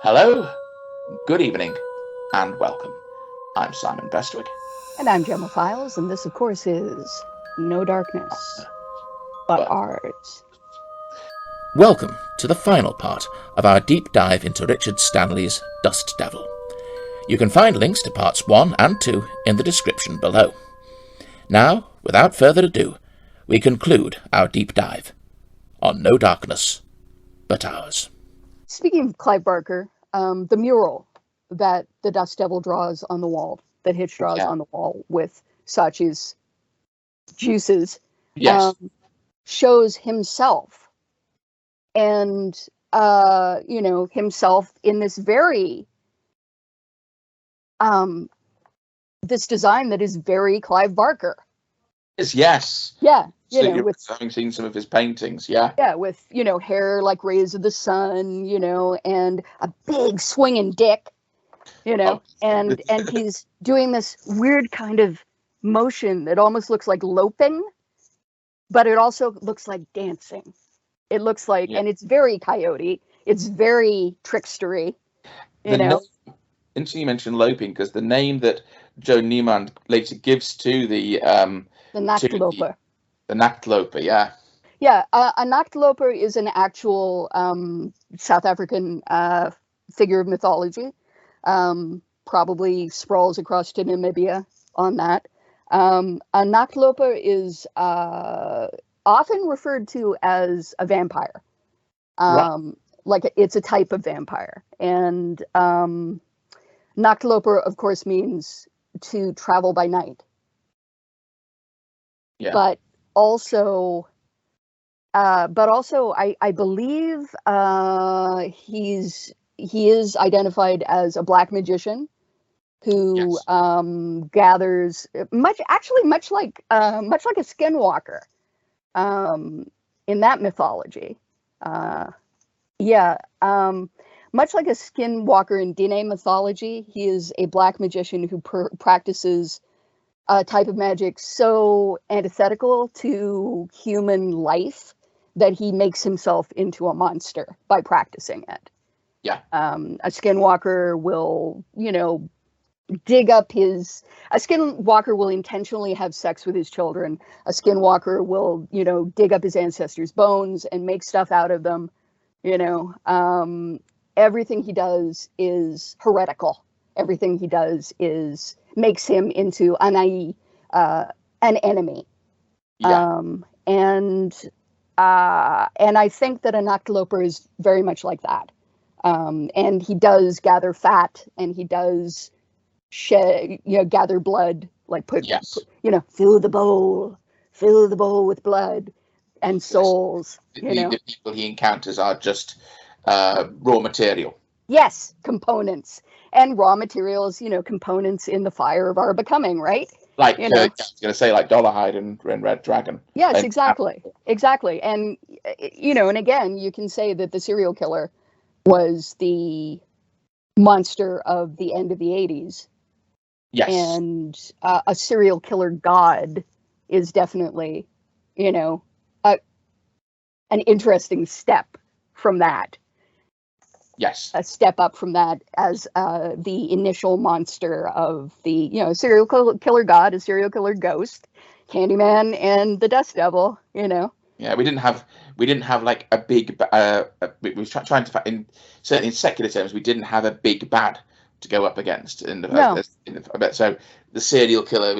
Hello, good evening, and welcome. I'm Simon Bestwick. And I'm Gemma Files, and this, of course, is No Darkness But But Ours. Welcome to the final part of our deep dive into Richard Stanley's Dust Devil. You can find links to parts 1 and 2 in the description below. Now, without further ado, we conclude our deep dive on No Darkness But Ours. Speaking of Clive Barker, the mural that the Dust Devil draws on the wall, that Hitch draws on the wall with Saatchi's juices, yes, shows himself. And, himself in this very, this design that is very Clive Barker. yes. Yeah, So having seen some of his paintings, yeah, with hair like rays of the sun, and a big swinging dick, Oh. and he's doing this weird kind of motion that almost looks like loping, but it also looks like dancing. It looks like, and it's very Coyote. It's very trickstery, Interesting you mentioned loping, because the name that Joe Niemann later gives to the Nachtloper. The Nachtloper, yeah. Yeah, a Nachtloper is an actual South African figure of mythology. Probably sprawls across to Namibia on that. A Nachtloper is often referred to as a vampire. Right. Like it's a type of vampire. And Nachtloper, of course, means to travel by night. Yeah. But also, I believe he is identified as a black magician who gathers much like a skinwalker in that mythology. Much like a skinwalker in Dene mythology, he is a black magician who practices a type of magic so antithetical to human life that he makes himself into a monster by practicing it. Yeah. A skinwalker will, a skinwalker will intentionally have sex with his children. A skinwalker will, dig up his ancestors' bones and make stuff out of them. Everything he does is heretical. Everything he does makes him into an enemy. Yeah. And I think that a Nachtloper is very much like that. And he does gather fat, and he does gather blood, like fill the bowl with blood and souls. The people he encounters are just raw material. Yes, components and raw materials, components in the fire of our becoming, right? Like, I was going to say, like Dollarhide and Red Dragon. Yes, exactly. And, and again, you can say that the serial killer was the monster of the end of the 80s. Yes. And a serial killer god is definitely, an interesting step from that. Yes. A step up from that as the initial monster of the, serial killer god, a serial killer ghost, Candyman, and the Dust Devil, Yeah, we didn't have like a big. We were trying to, certainly in secular terms, we didn't have a big bad to go up against. So the serial killer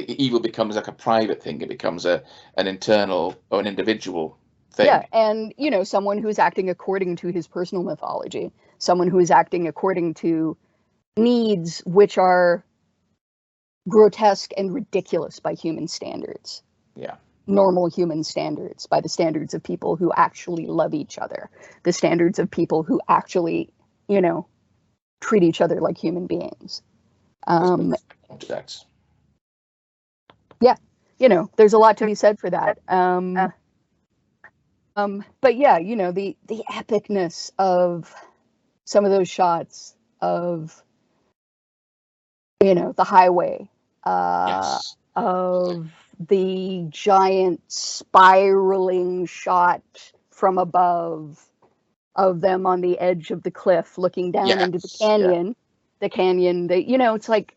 evil becomes like a private thing. It becomes an internal or an individual thing. Yeah, and someone who's acting according to his personal mythology, someone who is acting according to needs which are grotesque and ridiculous by human standards. Yeah. Normal human standards, by the standards of people who actually love each other, the standards of people who actually, treat each other like human beings. Yeah, there's a lot to be said for that. But yeah, the epicness of some of those shots of, the highway, Yes. of the giant spiraling shot from above, of them on the edge of the cliff looking down into the canyon. The canyon, it's like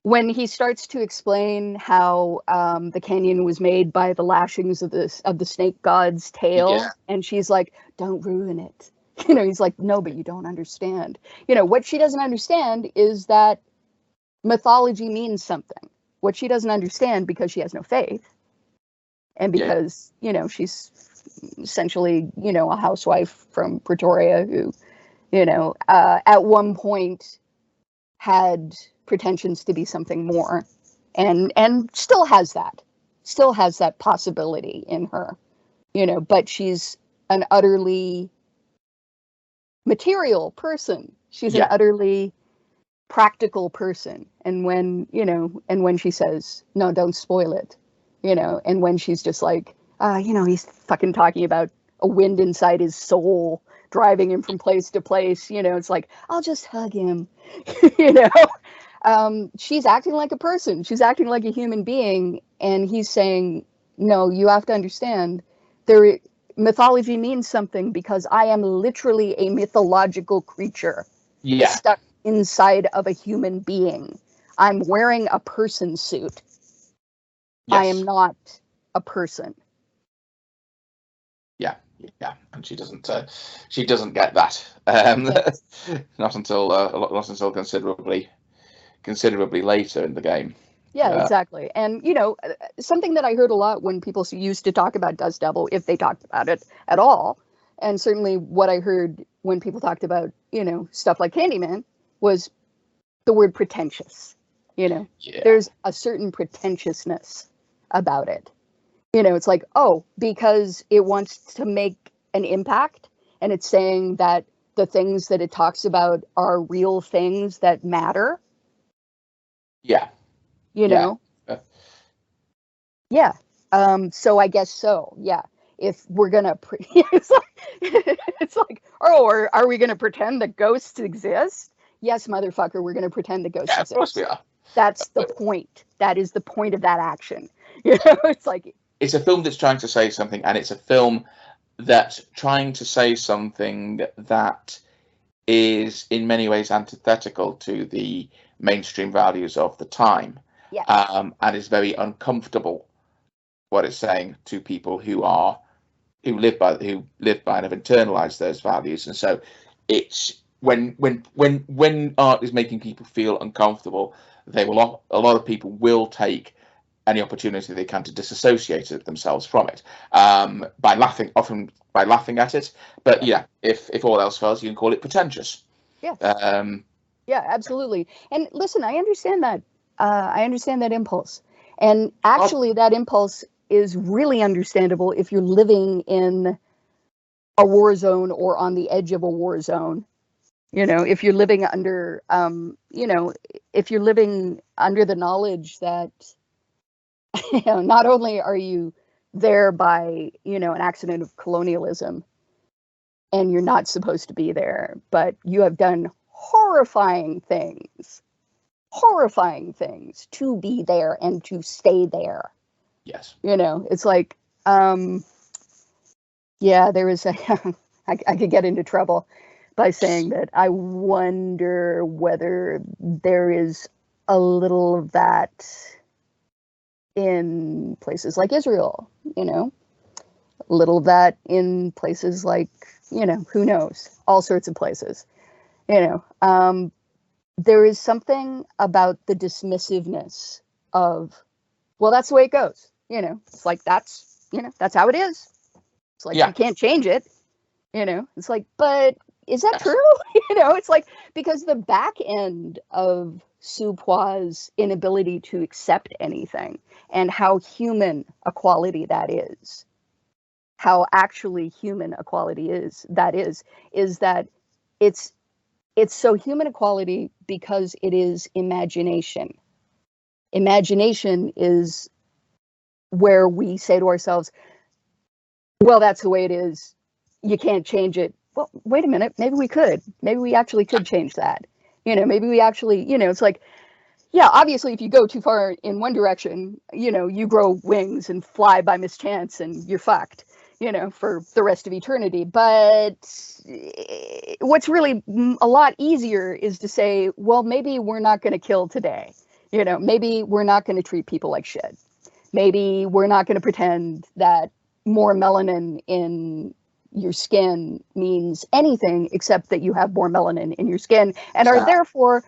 when he starts to explain how the canyon was made by the lashings of the snake god's tail, and she's like, don't ruin it. He's like, no, but you don't understand. What she doesn't understand is that mythology means something. What she doesn't understand, because she has no faith, and because, she's essentially, a housewife from Pretoria who, at one point had pretensions to be something more, and still has that possibility in her, but she's an utterly material person. She's an utterly practical person. And when she says, no, don't spoil it, and when she's just like, he's fucking talking about a wind inside his soul driving him from place to place, it's like, I'll just hug him. She's acting like a person. She's acting like a human being. And he's saying, no, you have to understand, mythology means something, because I am literally a mythological creature stuck inside of a human being. I'm wearing a person suit. I am not a person. Yeah, and she doesn't get that. Not until considerably later in the game. Yeah, exactly. And something that I heard a lot when people used to talk about Dust Devil, if they talked about it at all, and certainly what I heard when people talked about stuff like Candyman, was the word pretentious. There's a certain pretentiousness about it. It's like, oh, because it wants to make an impact, and it's saying that the things that it talks about are real things that matter. Yeah. So I guess so. Yeah. If we're gonna, it's like, oh, are we gonna pretend that ghosts exist? Yes, motherfucker, we're gonna pretend that ghosts exist. Of course we are. That's the point. That is the point of that action. It's like, it's a film that's trying to say something, and it's a film that's trying to say something that is in many ways antithetical to the mainstream values of the time. Yes. And is very uncomfortable what it's saying to people who live by and have internalized those values. And so it's when art is making people feel uncomfortable, a lot of people will take any opportunity they can to disassociate themselves from it, by laughing at it. But if all else fails, you can call it pretentious. Yeah, absolutely. And listen, I understand that. I understand that impulse. And actually, that impulse is really understandable if you're living in a war zone or on the edge of a war zone. If you're living under, if you're living under the knowledge that, not only are you there by, an accident of colonialism, and you're not supposed to be there, but you have done horrifying things to be there and to stay there. Yes. It's like, there is I could get into trouble by saying that I wonder whether there is a little of that in places like Israel, a little of that in places like, who knows, all sorts of places, there is something about the dismissiveness of, well, that's the way it goes. It's like, that's how it is. It's like, you can't change it. It's like, but is that true? It's like, because the back end of Supoi's inability to accept anything, and how human a quality that is, how actually human a quality is that it's so human a quality because it is imagination. Imagination is where we say to ourselves, well, that's the way it is. You can't change it. Well, wait a minute. Maybe we could. Maybe we actually could change that. Maybe we actually, it's like, yeah, obviously, if you go too far in one direction, you grow wings and fly by mischance and you're fucked. for the rest of eternity. But what's really a lot easier is to say, well, maybe we're not going to kill today. Maybe we're not going to treat people like shit. Maybe we're not going to pretend that more melanin in your skin means anything except that you have more melanin in your skin and are therefore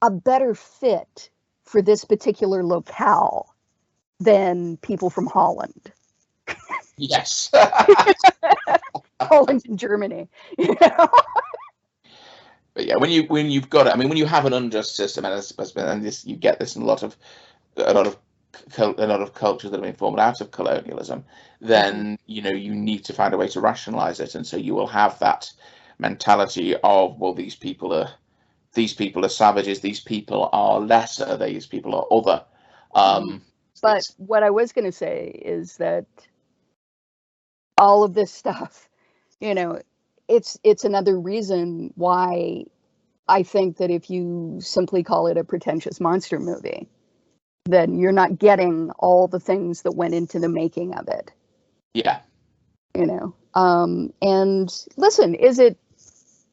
a better fit for this particular locale than people from Holland. Yes. Holland and Germany. But yeah, when you've got it, I mean, when you have an unjust system, and this, you get this in a lot of cultures that have been formed out of colonialism, then you need to find a way to rationalize it, and so you will have that mentality of, well, these people are savages, these people are lesser, these people are other. But what I was going to say is that all of this stuff, it's another reason why I think that if you simply call it a pretentious monster movie, then you're not getting all the things that went into the making of it. Yeah. And listen, is it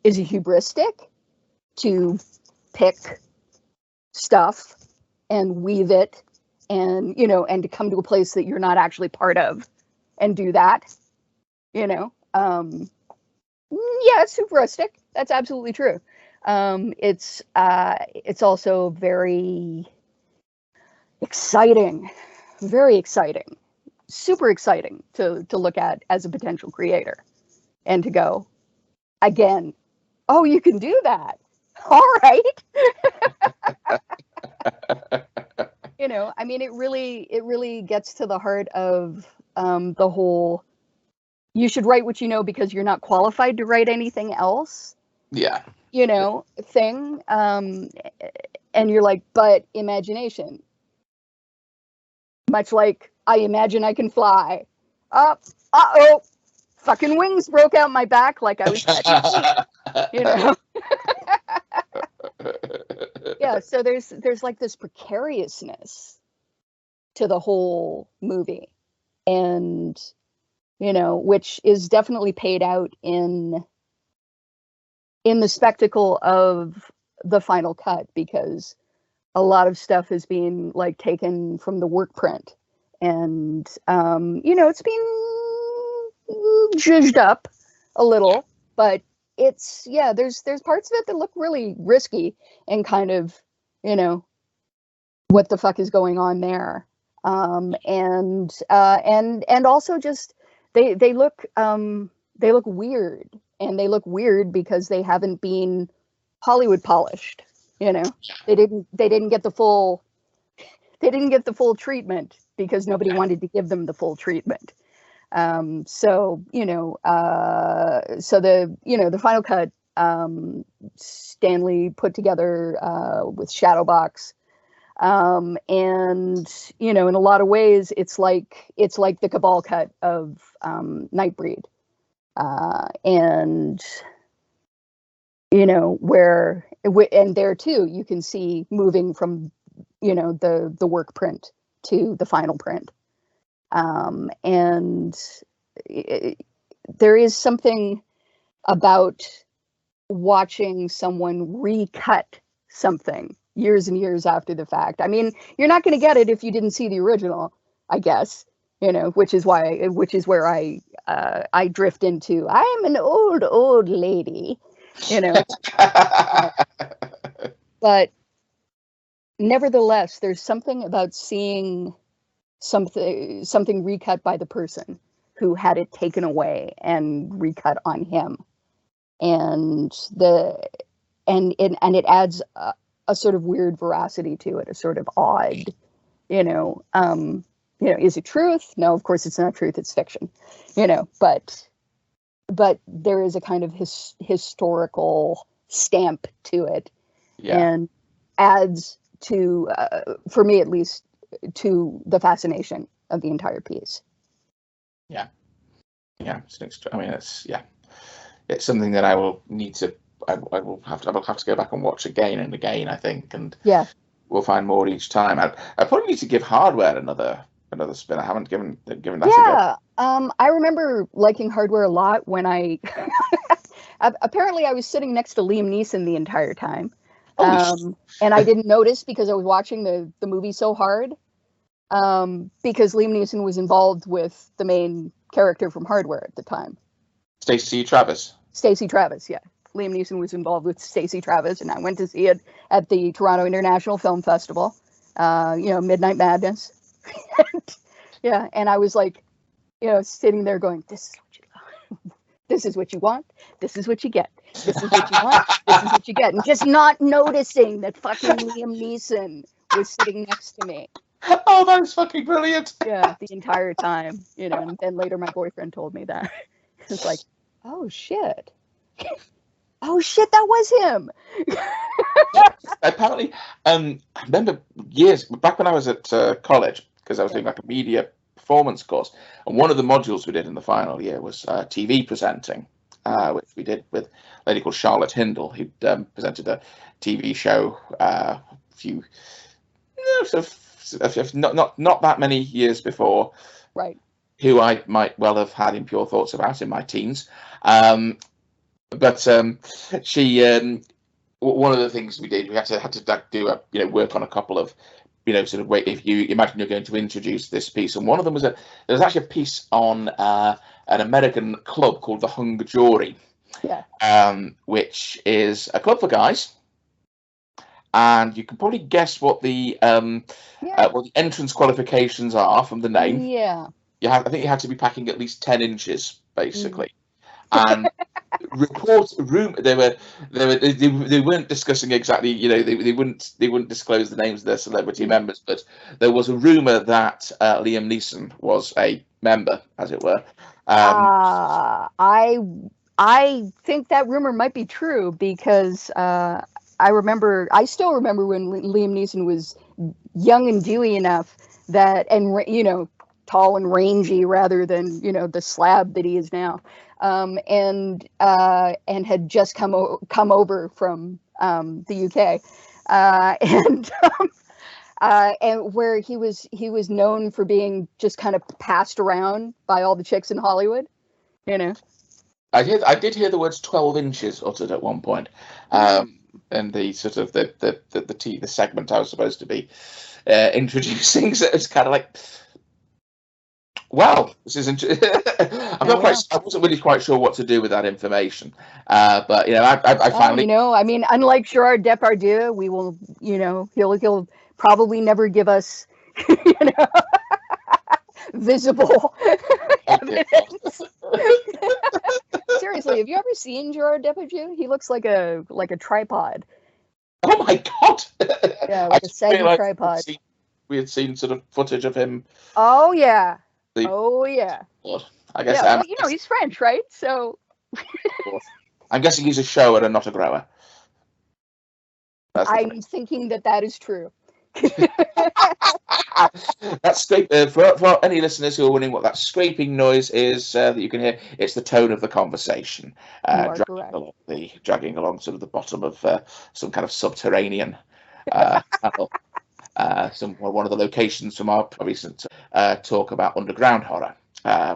hubristic to pick stuff and weave it and to come to a place that you're not actually part of and do that? Yeah, it's hubristic. That's absolutely true. It's also very exciting, very exciting, super exciting to look at as a potential creator and to go, again, oh, you can do that. All right. I mean, it really gets to the heart of the whole, you should write what you know because you're not qualified to write anything else. Yeah. Thing. And you're like, but imagination. Much like I imagine I can fly. Uh-oh. Fucking wings broke out my back like I was Yeah, so there's like this precariousness to the whole movie. And which is definitely paid out in the spectacle of the final cut, because a lot of stuff is being like taken from the work print, and it's been zhuzhed up a little, but it's there's parts of it that look really risky and kind of what the fuck is going on there, and also just they look weird, and they look weird because they haven't been Hollywood polished. They didn't get the full treatment because nobody wanted to give them the full treatment. So the final cut, Stanley put together with Shadowbox, and in a lot of ways it's like the Cabal cut of Nightbreed, and where and there too you can see moving from the work print to the final print, and there is something about watching someone recut something years and years after the fact. I mean, you're not going to get it if you didn't see the original, I guess, which is where I drift into, I'm an old lady, but nevertheless, there's something about seeing something recut by the person who had it taken away and recut on him, and it adds a sort of weird veracity to it, a sort of odd, is it truth? No, of course it's not truth, it's fiction, but there is a kind of historical stamp to it, and adds to, for me at least, to the fascination of the entire piece. It's something that I will need to. I will have to go back and watch again and again, I think, and we'll find more each time. I probably need to give Hardware another another spin. I haven't given that a go. I remember liking Hardware a lot when I apparently I was sitting next to Liam Neeson the entire time. And I didn't notice because I was watching the movie so hard. Because Liam Neeson was involved with the main character from Hardware at the time. Stacey Travis, yeah. Liam Neeson was involved with Stacey Travis, and I went to see it at the Toronto International Film Festival. Midnight Madness. And I was like, sitting there going, this is what you want. This is what you get. This is what you want. This is what you get. And just not noticing that fucking Liam Neeson was sitting next to me. Oh, that was fucking brilliant. Yeah, the entire time, and then later my boyfriend told me that. It's like, oh shit. Oh shit, that was him. Apparently, I remember years back when I was at college, because I was doing like a media performance course, and one of the modules we did in the final year was TV presenting, which we did with a lady called Charlotte Hindle, who presented a TV show a few, not that many years before, right? Who I might well have had impure thoughts about in my teens. But she, one of the things we did, we had to do work on a couple of, sort of wait, if you imagine you're going to introduce this piece, and one of them was there was actually a piece on an American club called the Hung Jury, which is a club for guys. And you can probably guess what the entrance qualifications are from the name. Yeah. I think you had to be packing at least 10 inches, basically. And they weren't discussing exactly, they wouldn't disclose the names of their celebrity members, but there was a rumor that Liam Neeson was a member, as it were. I think that rumor might be true because I still remember when Liam Neeson was young and dewy enough that, and tall and rangy rather than the slab that he is now, and had just come over from the UK, and where he was known for being just kind of passed around by all the chicks in Hollywood, I did hear the words 12 inches uttered at one point. And the sort of the segment I was supposed to be introducing, so it's kind of like, wow, this isn't. I wasn't really quite sure what to do with that information, but I finally, unlike Gerard Depardieu, we will, he'll probably never give us, visible evidence. Seriously, have you ever seen Gerard Depardieu? He looks like a tripod. Oh my god! Yeah, like a saggy tripod. We had seen sort of footage of him. Oh yeah. God, I guess. He's French, right? So. I'm guessing he's a shower and not a grower. I'm thinking that is true. That scrape for any listeners who are wondering what that scraping noise is that you can hear, it's the tone of the conversation, dragging along sort of the bottom of some kind of subterranean tunnel. One of the locations from our recent talk about underground horror,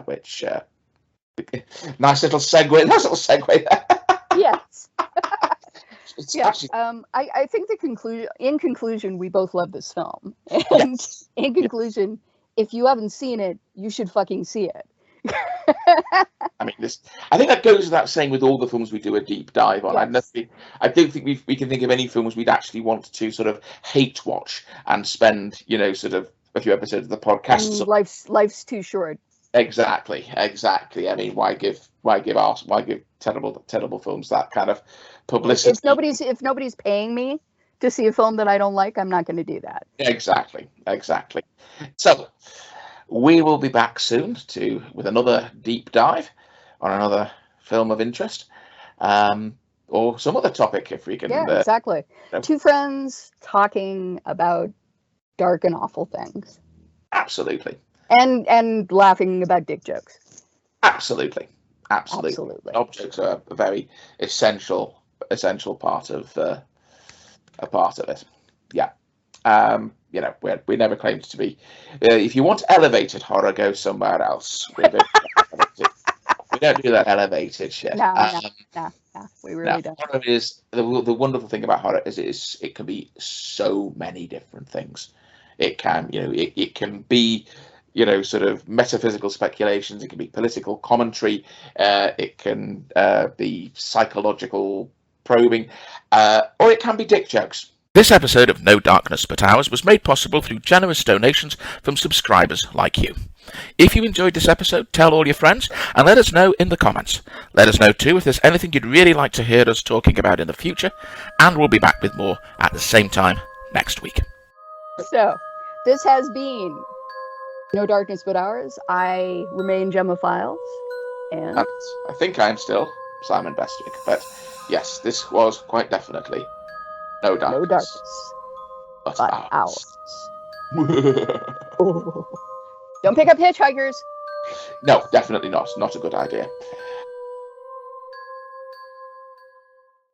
which nice little segue there. Yes. I think in conclusion, we both love this film. And in conclusion, if you haven't seen it, you should fucking see it. I think that goes without saying with all the films we do a deep dive on. Yes. I don't think we can think of any films we'd actually want to sort of hate watch and spend, sort of a few episodes of the podcast. Life's too short. Exactly. I mean, why give terrible films that kind of publicity? If nobody's paying me to see a film that I don't like, I'm not going to do that. Exactly. So we will be back soon with another deep dive on another film of interest, or some other topic if we can. Yeah, exactly. Two friends talking about dark and awful things. Absolutely. And laughing about dick jokes. Absolutely. Objects are a very essential part of it. Yeah. you know, we never claimed to be. If you want elevated horror, go somewhere else. We don't do that elevated shit. No, we really don't. Horror is the wonderful thing about horror is it can be so many different things. It can, you know, it can be, you know, sort of metaphysical speculations. It can be political commentary. It can be psychological probing, or it can be dick jokes. This episode of No Darkness But Ours was made possible through generous donations from subscribers like you. If you enjoyed this episode, tell all your friends and let us know in the comments. Let us know too if there's anything you'd really like to hear us talking about in the future, and we'll be back with more at the same time next week. So, this has been No Darkness But Ours. I remain Gemma Files, and I think I'm still Simon Bestwick, but yes, this was quite definitely No Darkness But Ours. Don't pick up hitchhikers. No, definitely not. Not a good idea.